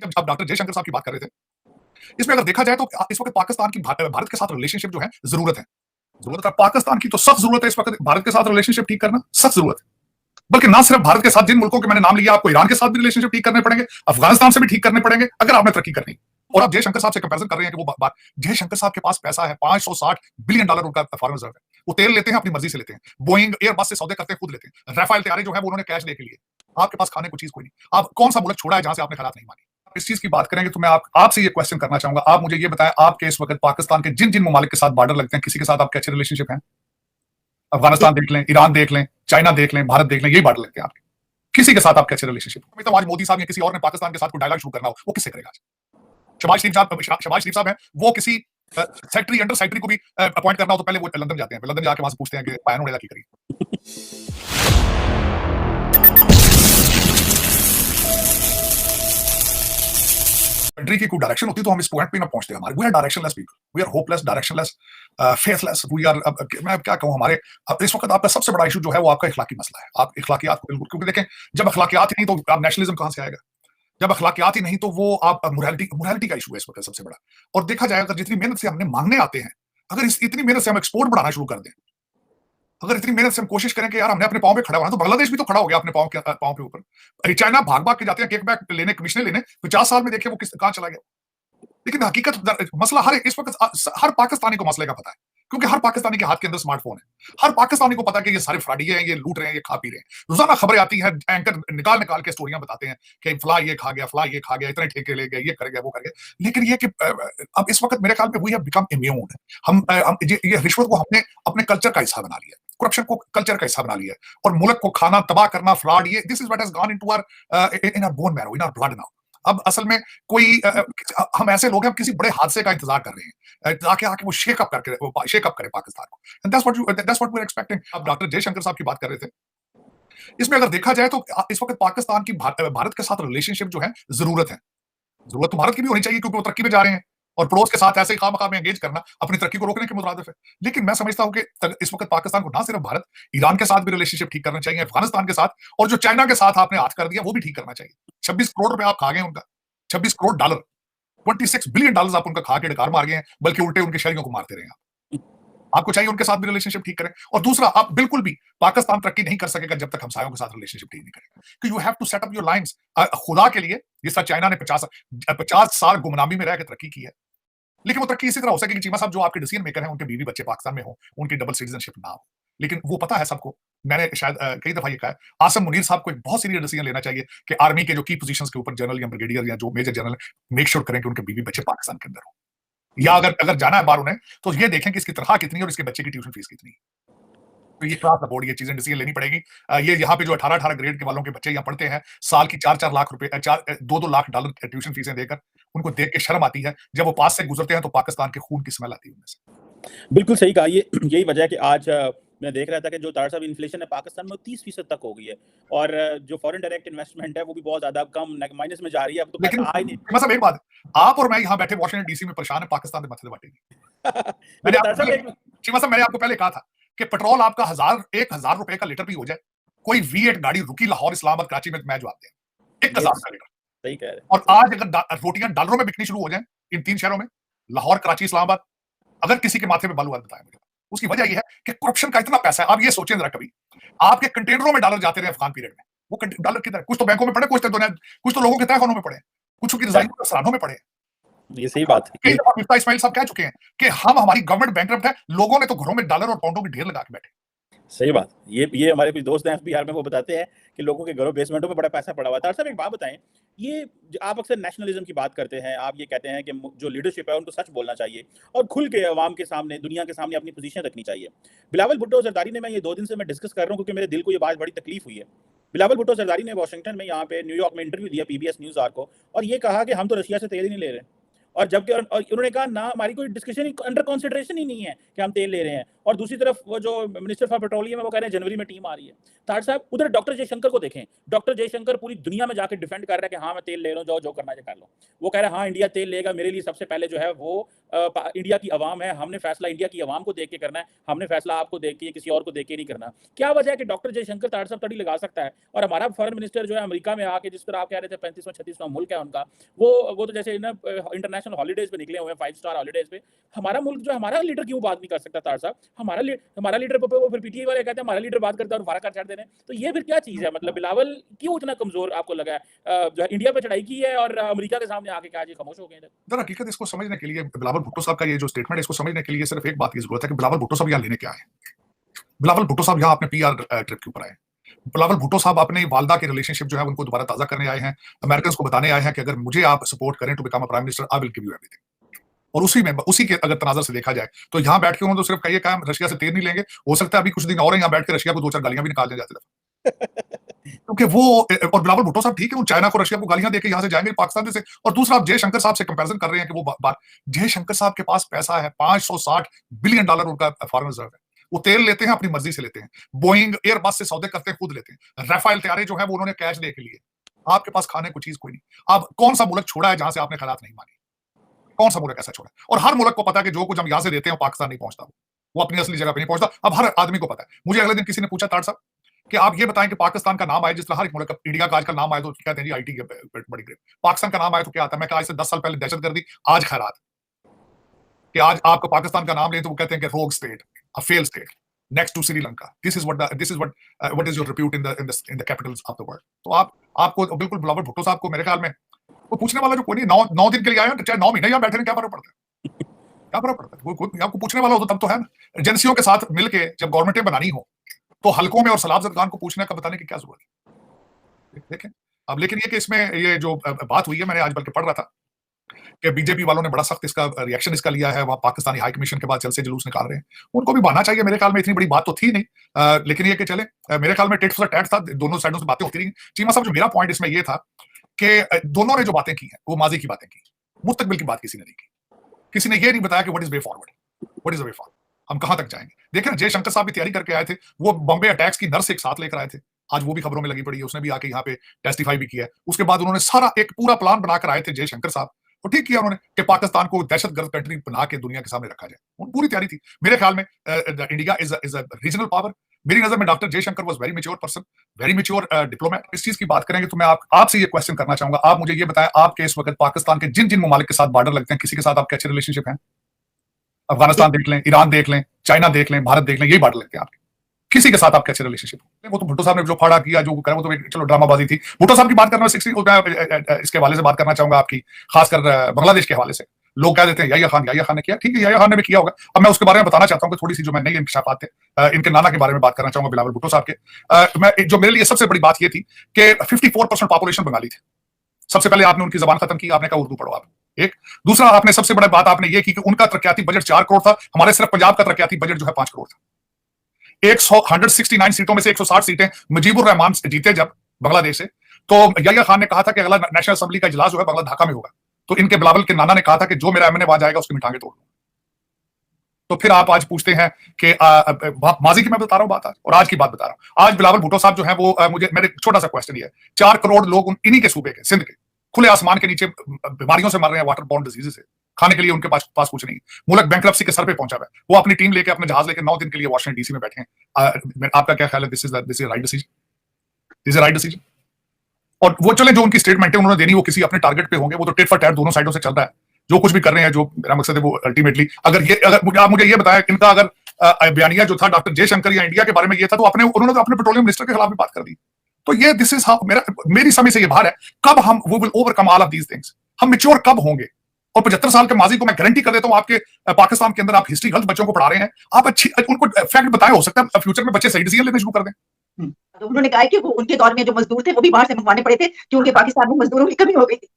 जब आप डॉक्टर जयशंकर साहब की बात कर रहे थे, इसमें अगर देखा जाए तो इस वक्त पाकिस्तान की भारत के साथ रिलेशनशिप जो है जरूरत है। जरूरत है पाकिस्तान की, तो सख्त जरूरत है इस वक्त भारत के साथ रिलेशनशिप ठीक करना, सख्त जरूरत है। बल्कि ना सिर्फ भारत के साथ, जिन मुल्कों के मैंने नाम लिया, आपको ईरान के साथ भी रिलेशनशिप ठीक करने पड़ेंगे, अफगानिस्तान से भी ठीक करने पड़ेंगे अगर आपने तरक्की करनी। और आप जयशंकर साहब से कंपैरिजन कर रहे हैं कि वो बात, जयशंकर साहब के पास पैसा है, $560 बिलियन उनका फॉरेन रिजर्व है। वो तेल लेते हैं, अपनी मर्जी से लेते हैं, बोइंग एयरबस से सौदे करते हैं, खुद लेते हैं। राफेल तैयारी जो है वो उन्होंने कैश दे के लिए। आपके पास खाने को चीज कोई नहीं। आप कौन सा मुल्क छोड़ा है जहां से आपने खैरात नहीं मांगी? इस चीज की बात करेंगे तो मैं आपसे ये क्वेश्चन करना चाहूंगा। आप मुझे ये बताएं, आपके इस वक्त पाकिस्तान के जिन जिन ममालिक के साथ बॉर्डर लगते हैं, किसी के साथ आपके अच्छे रिलेशनशिप हैं? अफगानिस्तान देख लें, ईरान देख लें, चाइना देख लें, भारत देख लें, यही बॉर्डर लगते हैं आपके। किसी के साथ आपके अच्छे रिलेशनशिप? तो आज मोदी साहब या किसी और ने पाकिस्तान के साथ कोई डायलॉग शुरू करना हो, वो किससे करेगा? शहबाज शरीफ साहब हैं, वो किसी सेक्रेटरी, अंडर सेक्रेटरी को भी अपॉइंट करना हो तो पहले वो लंदन जाते हैं, लंदन जाके वहां से पूछते हैं कि पायन उड़ेला की करिए। कंट्री की कोई डायरेक्शन होती तो हम इस पॉइंट पे ना पहुंचते। हमारे we are directionless people, we are hopeless, directionless, faithless, we are, मैं क्या कहूं, हमारे इस वक्त आपका सबसे बड़ा इशू जो है वो आपका इखलाकी मसला है। आप इखलाकियात को बिल्कुल, क्योंकि देखें, जब अखलाकियात ही नहीं तो आप नेशनलिज्म कहां से आएगा? जब अखलाकियात ही नहीं तो वो आप मोरालिटी का इशू है इस वक्त सबसे बड़ा। और देखा जाए, अगर जितनी मेहनत से हमने मांगने आते हैं, अगर इतनी मेहनत से हम एक्सपोर्ट बढ़ाना शुरू कर दें, अगर इतनी मेहनत से हम कोशिश करें कि यार हमने अपने पांव पे खड़ा होना, तो बांग्लादेश भी तो खड़ा हो गया अपने पांव के ऊपर। चाइना भाग भाग के जाते हैं केक बैक लेने, कमीशनें लेने, 50 साल में देखिए वो कहां चला गया। लेकिन हकीकत मसला इस वक्त हर पाकिस्तानी को मसले का पता है, क्योंकि हर पाकिस्तानी के हाथ के अंदर स्मार्टफोन है। हर पाकिस्तानी को पता है कि ये सारे फ्रॉडी हैं, ये लूट रहे हैं, ये खा पी रहे हैं। रोजाना खबरें आती हैं, एंकर निकाल निकाल के स्टोरियां बताते हैं कि फला ये खा गया, फला ये खा गया, इतने ठेके ले गए, ये कर गया, वो कर गया। लेकिन ये कि अब इस वक्त मेरे ख्याल में वी हैव बिकम इम्यून। हम ये रिश्वत को हमने अपने कल्चर का हिस्सा बना लिया, करप्शन को कल्चर का हिस्सा बना लिया, और मुल्क को खाना, तबाह करना, फ्रॉड, ये this is what has gone into our in our bone marrow, in our blood now. अब असल में कोई हम ऐसे लोग हैं, हम किसी बड़े हादसे का इंतजार कर रहे हैं ताकि आके वो शेकअप करे पाकिस्तान को। And that's what we are expecting. आप डॉक्टर जयशंकर साहब की बात कर रहे थे, इसमें अगर देखा जाए तो इस वक्त पाकिस्तान की भारत के साथ रिलेशनशिप जो है जरूरत है। जरूरत तो भारत की भी होनी चाहिए, क्योंकि वो तरक्की पे जा रहे हैं, और पड़ोस के साथ ऐसे ही खामखा में एंगेज करना अपनी तरक्की को रोकने के मुतरादिफ है। लेकिन मैं समझता हूं कि इस वक्त पाकिस्तान को ना सिर्फ भारत, ईरान के साथ भी रिलेशनशिप ठीक करना चाहिए, अफगानिस्तान के साथ, और जो चाइना के साथ आपने हाथ कर दिया वो भी ठीक करना चाहिए। 26 करोड़ रुपए आप खा गए उनका, $26 करोड़, $26 बिलियन आप उनका खा के डकार मार गए हैं, बल्कि उल्टे उनके शहरियों को मारते रहे हैं। आपको चाहिए उनके साथ भी रिलेशनशिप ठीक करें। और दूसरा, आप बिल्कुल भी, पाकिस्तान तरक्की नहीं कर सकेगा जब तक हमसायों के साथ रिलेशनशिप ठीक नहीं करेगा, कि you have to set up your lines. खुदा के लिए, जिस तरह चाइना ने 50 साल गुमनामी में रह के तरक्की की है, लेकिन वो तरक्की इसी तरह हो सकेगी चीमा साहब, जो आपके डिसीजन मेकर हैं, उनके बीवी बच्चे पाकिस्तान में हो, उनकी डबल सिटीजनशिप ना हो। लेकिन वो पता है सबको, मैंने शायद कई दफा ये कहा है, आसम मुनीर साहब को एक बहुत सीरियस डिसीजन लेना चाहिए कि आर्मी के जो की पोजीशंस के ऊपर जनरल या ब्रिगेडियर या जो मेजर जनरल, मेक श्योर करें कि उनके बीवी बच्चे पाकिस्तान के अंदर हो। या अगर जाना है बाहर उन्हें, तो ये देखें कि इसकी तनख्वाह कितनी है और इसके बच्चे की ट्यूशन फीस कितनी है। तो ये क्लास बोर्ड, ये चीजें डिसीजन लेनी पड़ेगी। ये यहाँ पे जो 18 ग्रेड के वालों के बच्चे यहाँ पढ़ते हैं, साल की 4 लाख रुपए, 2 लाख डॉलर ट्यूशन फीसें देकर, उनको देख के शर्म आती है। जब वो पास से गुजरते हैं तो पाकिस्तान के खून की स्मेल आती है उनमें से। बिल्कुल सही कहा। ये यही वजह है कि आज मैं देख रहा था कि जो तार साहब इन्फ्लेशन है पाकिस्तान में 30% तक हो गई है, और जो फॉरेन डायरेक्ट इन्वेस्टमेंट है वो भी बहुत ज्यादा कम माइनस में जा रही है। अब तो लेकिन पैसा आ ही नहीं। मतलब एक बात, आप और मैं यहाँ बैठे वॉशिंगटन डीसी में परेशान है, पाकिस्तान में मसले बांटेंगे। मैंने आपको पहले कहा था कि पेट्रोल आपका 1,000 रुपए का लीटर भी हो जाए, कोई V8 गाड़ी रुकी लाहौर, इस्लामाबाद, कराची में, मैं जवाब दे 1,000 का लीटर। सही कह रहे हैं। और आज अगर रोटियां डॉलरों में बिकनी शुरू हो जाए इन 3 शहरों में, लाहौर, कराची, इस्लामाबाद, अगर किसी के माथे पे बालू बताएं मुझे, उसकी वजह यह है कि करप्शन का इतना पैसा है। आप ये सोचें जरा, कभी आपके कंटेनरों में डॉलर जाते रहे अफगान पीरियड में, वो डॉलर किधर, कुछ तो बैंकों में पड़े, कुछ तो लोगों के तहखानों में पड़े, कुछ की रजाइयों के सरानों में पड़े। ये सही बात है। कई दफा मिफ्ता इस्माइल साहब कह चुके हैं कि हमारी गवर्नमेंट बैंकरप्ट है, लोगों ने तो घरों में डॉलर और पाउंडों की ढेर लगा के बैठे। सही बात। ये हमारे कुछ दोस्त हैं बिहार में, वो बताते हैं कि लोगों के घरों बेसमेंटों में बड़ा पैसा पड़ा हुआ है। साहब एक बात बताएं, ये आप अक्सर नेशनलिज्म की बात करते हैं, आप ये कहते हैं कि जो लीडरशिप है उनको सच बोलना चाहिए और खुल के अवाम के सामने, दुनिया के सामने अपनी पोजीशन रखनी चाहिए। बिलावल भुट्टो जरदारी ने, मैं ये 2 दिन से मैं डिस्कस कर रहा हूँ क्योंकि मेरे दिल को ये बात बड़ी तकलीफ हुई है। बिलावल भुट्टो जरदारी ने वाशिंगटन में, यहाँ पे न्यूयॉर्क में इंटरव्यू दिया PBS न्यूज़ आर को, और ये कहा कि हम तो रशिया से तेल ही नहीं ले रहे। और जबकि और उन्होंने कहा ना, हमारी कोई डिस्कशन अंडर कंसिडरेशन ही नहीं है कि हम तेल ले रहे हैं। और दूसरी तरफ वो जो मिनिस्टर फॉर पेट्रोलियम है वो कह रहे हैं जनवरी में टीम आ रही है। तार साहब, उधर डॉक्टर जयशंकर को देखें, डॉक्टर जयशंकर पूरी दुनिया में जाकर डिफेंड कर रहा है कि हाँ मैं तेल ले रहा हूँ, जो कर रहा है कर लो। वो कह रहा है हाँ इंडिया तेल लेगा, मेरे लिए सबसे पहले जो है वो इंडिया की अवाम है, हमने फैसला इंडिया की अवाम को देख के करना है, हमने फैसला आपको देख के किसी और को देख के नहीं करना। क्या वजह है कि डॉक्टर जयशंकर ताड़ साहब तड़ी लगा सकता है और हमारा फॉरेन मिनिस्टर जो है अमेरिका में आके, जिस तरह आप कह रहे थे 35वां 36वां मुल्क है उनका, वो तो जैसे ना इंटरनेशनल हॉलीडेज पे निकले हुए हैं, 5 स्टार हॉलीडेज पे। हमारा मुल्क जो है, हमारा लीडर क्यों बात नहीं कर सकता ताड़ साहब? हमारा लीडर पे वो फिर पीटीआई वाले कहते हैं हमारा लीडर बात करता है और हमारा कर छाड़ दे रहे हैं। तो ये फिर क्या चीज़ है? मतलब बिलावल क्यों इतना कमज़ोर आपको लगा है? जो है इंडिया पे चढ़ाई की है और अमेरिका के सामने आके क्या जी खामोश हो गए इधर? दरहकीकत इसको समझने के लिए बिलावल भुट्टो साहब का ये जो स्टेटमेंट है, इसको समझने के लिए सिर्फ एक बात की जरूरत है कि बिलावल भुट्टो साहब यहाँ लेने क्या आए। बिलावल भुट्टो साहब यहाँ अपने पीआर ट्रिप के ऊपर आए। बिलावल भुट्टो साहब अपनी वालदा के रिलेशनशिप जो है उनको दोबारा ताज़ा करने आए हैं। अमेरिकन्स को बताने आए हैं कि अगर मुझे आप सपोर्ट करें to become a prime minister, I will give you everything. और उसी के अगर तनाज़र से देखा जाए तो यहाँ बैठ के उन्होंने तो सिर्फ कही है रशिया से तेल नहीं लेंगे। हो सकता है अभी कुछ दिन और यहाँ बैठ के रशिया को 2-4 गालियां भी निकाल दें जाते थे। क्योंकि वो और बिलावल भुट्टो साहब ठीक है, चाइना को रशिया को गालियां देके यहाँ से जाएंगे पाकिस्तान से। और दूसरा आप जयशंकर साहब से कंपैरिजन कर रहे हैं कि वो बात, जयशंकर साहब के पास पैसा है, $560 बिलियन उनका फॉरेन रिजर्व है। वो तेल लेते हैं, अपनी मर्जी से लेते हैं। बोइंग एयरबस से सौदे करते हैं, खुद लेते हैं। राफेल तैयारे जो है वो उन्होंने कैश दे के लिए। आपके पास खाने को चीज कोई नहीं। आप कौन सा मुल्क छोड़ा है जहां से आपने खैरात नहीं मांगी? कौन सा मुल्क ऐसा छोड़ा? और हर मुल्क को पता है कि जो कुछ हम यहां से देते हैं वो पाकिस्तान नहीं पहुंचता, वो अपनी असली जगह पे नहीं पहुंचता। अब हर आदमी को पता है। मुझे अगले दिन किसी ने पूछा ताड़ साहब कि आप ये बताएं कि पाकिस्तान का नाम आए, जिस तरह हर एक मुल्क, इंडिया का आजकल नाम आए तो कहते हैं जी आईटी बड़ी ग्रेट। पाकिस्तान का नाम आए तो क्या आता है? मैं कहा आज से 10 साल पहले दहशतगर्दी, आज खैरात। कि आज आपको पाकिस्तान का नाम लें तो वो कहते हैं कि रोग state, a fail state, next to Sri Lanka. This is what is your repute in the capitals of the world. तो आपको बिल्कुल बिलावल भुट्टो साहब को मेरे ख्याल में वो पूछने वाला जो कोई नहीं, 9 दिन के लिए आए हैं, चाहे 9 महीने यहाँ बैठे हैं, क्या फर्क पड़ता है? क्या फर्क पड़ता है? कोई आपको पूछने वाला हो तो तब तो है ना। एजेंसियों के साथ मिलके जब गवर्नमेंटें बनानी हो तो हलकों में और सलाब जदगान को पूछने का बताने की क्या जरूरत है? देखें अब, लेकिन ये कि इसमें ये जो बात हुई है, मैंने आज बल्कि पढ़ रहा था कि बीजेपी वालों ने बड़ा सख्त इसका रिएक्शन इसका लिया है। वहां पाकिस्तानी हाई कमीशन के बाद जलसे जुलूस निकाल रहे हैं। उनको भी बहाना चाहिए। मेरे ख्याल में इतनी बड़ी बात तो थी नहीं, लेकिन ये कि चले, मेरे ख्याल में टेट फॉर टैट था, दोनों साइडों से बातें होती रही। चीमा साहब, जो मेरा पॉइंट इसमें ये था कि दोनों ने जो बातें की हैं वो माजी की बातें की, मुस्तकबिल की बात किसी ने नहीं की। किसी ने ये नहीं बताया कि what is way forward, what is the way forward, हम कहां तक जाएंगे। देखिए ना, जयशंकर साहब भी तैयारी करके आए थे, वो बॉम्बे अटैक्स की नर्स एक साथ लेकर आए थे। आज वो भी खबरों में लगी पड़ी है, उसने भी आके यहाँ पे टेस्टिफाई भी किया है। उसके बाद उन्होंने सारा एक पूरा प्लान बनाकर आए थे जयशंकर साहब, तो ठीक किया उन्होंने कि पाकिस्तान को दहशतगर्द कंट्री बना के दुनिया के सामने रखा जाए। उन पूरी तैयारी थी। मेरे ख्याल में India is a regional power. मेरी नजर में doctor Jaishankar was very mature person, very mature diplomat. इस चीज की बात करेंगे तो मैं आपसे ये क्वेश्चन करना चाहूंगा। आप मुझे ये बताएं, आपके इस वक्त पाकिस्तान के जिन जिन ममालिक के साथ बॉर्डर लगते हैं, किसी के साथ आपके अच्छे रिलेशनशिप हैं? अफगानिस्तान देख लें, ईरान देख लें, चाइना देख लें, भारत देख लें, यही बॉर्डर लगते हैं आपके। किसी के साथ आपके अच्छे रिलेशनशिप? वो तो भुट्टो साहब ने जो फाड़ा किया, जो करा, वो तो चलो ड्रामाबाजी थी। भुट्टो साहब की बात करना, 60 इसके हवाले से बात करना चाहूंगा आपकी, खासकर बांग्लादेश के हवाले से। लोग कह देते हैं याह्या खान ने किया, ठीक है, याह्या खान ने भी किया होगा। अब मैं उसके बारे में बताना चाहता हूँ कि थोड़ी सी जो मैं नई इंकशाफात थे, इनके नाना के बारे में बात करना चाहूंगा, बिलावल भुट्टो साहब के। मैं जो मेरे लिए सबसे बड़ी बात ये थी कि 54% पॉपुलेशन बंगाली थे। सबसे पहले आपने उनकी जबान खत्म की, आपने कहा उर्दू पढ़ो आप। एक दूसरा, आपने सबसे बड़ी बात आपने ये की कि उनका तरक्याती बजट 4 करोड़ था, हमारे सिर्फ पंजाब का तरक्याती बजट जो है 5 करोड़ था। 169 सीटों में से 160 सीटें मुजीबुर रहमान जीते जब बांग्लादेश से, तो याह्या खान ने कहा था कि अगला नेशनल असेंबली का इजलास जो है बांग्ला ढाका में होगा। तो इनके बिलावल के नाना ने कहा था कि जो मेरा एमएनए वहां जाएगा उसकी मिठांगे तोड़। तो फिर आप आज पूछते हैं कि माजी की मैं बता रहा हूं बात आज, और आज की बात बता रहा हूं। आज बिलावल भुट्टो साहब जो है वो मेरे छोटा सा क्वेश्चन ये है, 4 करोड़ लोग इन्हीं के सूबे के, सिंध के, खुले आसमान के नीचे बीमारियों से मर रहे हैं, वाटर बॉर्न डिजीज से। खाने के लिए उनके पास कुछ नहीं। मुल्क बैंकरप्सी के सर पे पहुंचा है। वो अपनी टीम लेके, अपने जहाज लेके 9 दिन के लिए वाशिंगटन डीसी में बैठे हैं। आपका क्या ख्याल है? This is right decision? This is right decision? और वो चले, जो उनकी स्टेटमेंट है उन्होंने देनी, वो किसी अपने टारगेट पे होंगे। वो तो टेट फॉर टैट दोनों साइडों से चल रहा है। जो कुछ भी कर रहे हैं, जो मेरा मकसद है वो अल्टीमेटली, अगर आप मुझे ये बताया, इनका अगर बयानिया जो था डॉक्टर जयशंकर या इंडिया के बारे में ये था, तो उन्होंने तो अपने पेट्रोलियम मिनिस्टर के खिलाफ भी बात कर दी। तो ये दिस इज हाउ मेरी समझ से ये बाहर है। कब हम we will overcome all of these things? हम मैच्योर कब होंगे? और 75 साल के माजी को मैं गारंटी कर देता हूं, आपके पाकिस्तान के अंदर आप हिस्ट्री गलत बच्चों को पढ़ा रहे हैं। आप अच्छी उनको फैक्ट बताए, हो सकता है फ्यूचर में बच्चे सही डिसीजन लेने शुरू कर दें। तो उन्होंने कहा कि वो उनके दौर में जो मजदूर थे वो भी बाहर से मंगवाने पड़े थे, क्योंकि पाकिस्तान में मजदूरों की कमी हो गई थी।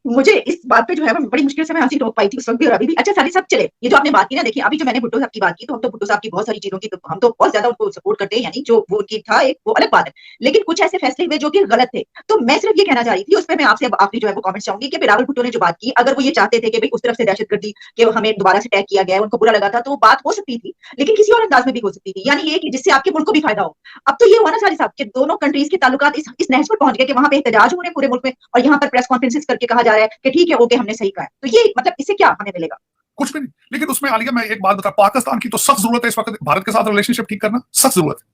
मुझे इस बात पे जो है बड़ी मुश्किल से मैं हंसी रोक पाई थी उस वक्त भी और अभी भी। अच्छा सारी सब चले, ये जो आपने बात की ना, देखिए अभी जो मैंने भुट्टो साहब की बात की, तो हम तो भुट्टो साहब की बहुत सारी चीजों की तो हम तो बहुत ज्यादा उनको सपोर्ट करते हैं, यानी जो वो उनकी था एक वो अलग बात है। लेकिन कुछ ऐसे फैसले हुए जो कि गलत थे। तो मैं सिर्फ ये कहना चाह रही थी, उस पर मैं आपसे आखिरी जो है वो कमेंट चाहूंगी कि बिलावल भुट्टो ने जो बात की, अगर वो ये चाहते थे कि भाई उस तरफ से दहशतगर्दी कि हमें दोबारा से अटैक किया गया है, उनको बुरा लगा था, तो बात हो सकती थी, लेकिन किसी और अंदाज में भी हो सकती थी, यानी ये कि जिससे आपके मुल्क को भी फायदा हो। अब तो ये हुआ ना सारी साहब कि दोनों कंट्रीज के ताल्लुकात इस नहज पर पहुंच गए कि वहां पे एहतजाज हो रहे पूरे मुल्क में, और यहाँ पर प्रेस कॉन्फ्रेंस कॉन्फ्रेंसेस करके कहा जा रहा है कि ठीक है, ओके, हमने सही कहा है। तो ये मतलब इससे क्या हमें मिलेगा? कुछ भी नहीं। लेकिन उसमें आलिया मैं एक बात बता, पाकिस्तान की तो सख्त जरूरत है इस वक्त भारत के साथ रिलेशनशिप ठीक करना, सख्त जरूरत है।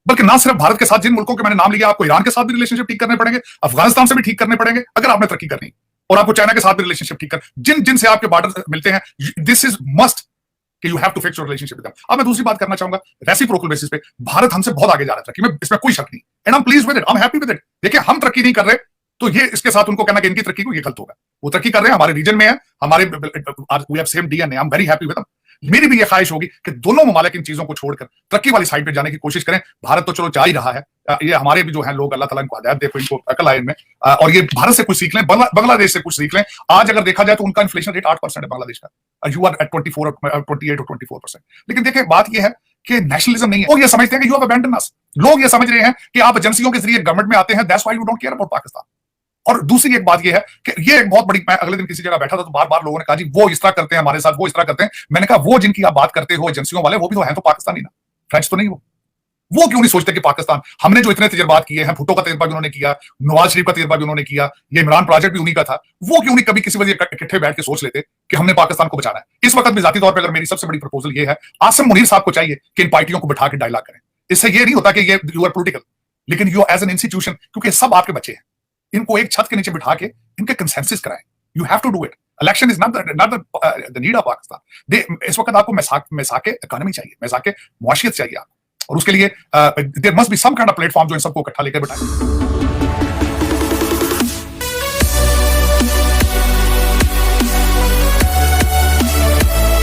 बल्कि ना सिर्फ भारत के साथ, जिन मुल्कों के मैंने नाम लिया, आपको ईरान के साथ भी रिलेशनशिप ठीक करने पड़ेंगे, अफगानिस्तान से भी ठीक करने पड़ेंगे अगर आपने तरक्की करनी, और आपको चाइना के साथ भी रिलेशनशिप ठीक कर, जिन जिन से आपके बॉर्डर मिलते हैं, दिस इज मस्ट कि you have to fix your relationship with them. अब मैं दूसरी बात करना चाहूंगा, रेसिप्रोकल बेसिस पे भारत हमसे बहुत आगे जा रहा है तरक्की में, इसमें कोई शक नहीं, and I am pleased with it, I am happy with it. देखिए, हम तरक्की नहीं कर रहे तो ये इसके साथ उनको कहना कि इनकी तरक्की को ये गलत होगा। वो तरक्की कर रहे हैं, हमारे रीजन में है, हमारे we have same DNA, I am very happy with them. मेरी भी ये ख्वाहिश होगी कि दोनों ममालिक इन चीजों को छोड़कर तरक्की वाली साइड पे जाने की कोशिश करें। भारत तो चलो जा ही रहा है, ये हमारे भी जो है लोग, अल्लाह ताला इनको हिदायत दे, इनको अकल आए इनमें, और ये भारत से कुछ सीख लें, बांग्लादेश से कुछ सीख लें। आज अगर देखा जाए तो उनका इन्फ्लेशन रेट 8% है बांग्लादेश का, यू आर एट 24 और 28 और 24%। लेकिन देखिए, बात ये है कि नेशनलिज्म नहीं है, लोग ये समझते हैं कि यू हैव अबैंडन अस, लोग ये समझ रहे हैं कि आप एजेंसियों के जरिए गवर्नमेंट में आते हैं, that's why you don't care about Pakistan. और दूसरी एक बात यह है कि ये एक बहुत बड़ी, मैं अगले दिन किसी जगह बैठा था तो बार बार लोगों ने कहा जी वो इस तरह करते हैं हमारे साथ, वो इस तरह करते हैं। मैंने कहा वो जिनकी आप बात करते हो एजेंसियों वाले, वो भी तो हैं तो पाकिस्तानी ना, फ्रेंच तो नहीं। वो क्यों नहीं सोचते कि पाकिस्तान, हमने जो इतने तजर्बात किए हैं, भुट्टो का तजर्बा भी उन्होंने किया, नवाज शरीफ का तजर्बा भी उन्होंने किया, ये इमरान प्रोजेक्ट भी उन्हीं का था, वो क्यों नहीं कभी किसी वजह इकट्ठे बैठ के सोच लेते कि हमने पाकिस्तान को बचाना है। इस वक्त भी जाती तौर पर अगर मेरी सबसे बड़ी प्रपोजल ये है, आसिम मुनीर साहब को चाहिए कि इन पार्टियों को बिठा के डायलॉग करें। इससे ये नहीं होता कि ये यू आर पॉलिटिकल, लेकिन यू एज एन इंस्टीट्यूशन, क्योंकि सब आपके बच्चे हैं, इनको एक छत के नीचे बिठा के इनके कंसेंसस कराएं। You have to do it. Election is not the need of Pakistan. इस वक्त आपको मैसाके इकोनॉमी चाहिए, मैसाके मुआशियत चाहिए आपको, और उसके लिए there must be some kind of platform जो इन सबको इकट्ठा लेकर बिठाए।